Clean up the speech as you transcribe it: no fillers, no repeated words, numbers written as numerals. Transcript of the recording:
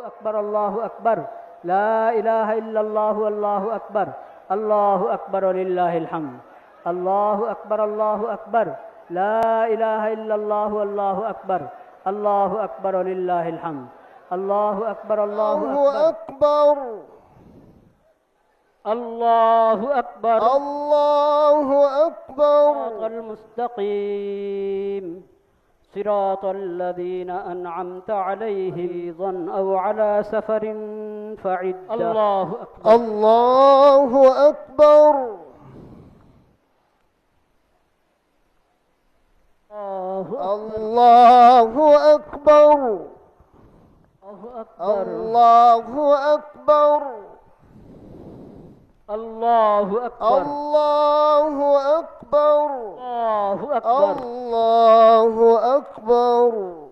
أكبر الله أكبر لا إله إلا الله والله أكبر الله أكبر ولله الحمد الله أكبر الله أكبر لا إله إلا الله والله أكبر الله أكبر ولله الحمد الله أكبر الله أكبر الله أكبر الله أكبر صراط المستقيم صراط الذين أنعمت عليهم ظن أو على سفر فعدة الله أكبر الله أكبر الله أكبر الله أكبر الله أكبر الله أكبر الله أكبر الله أكبر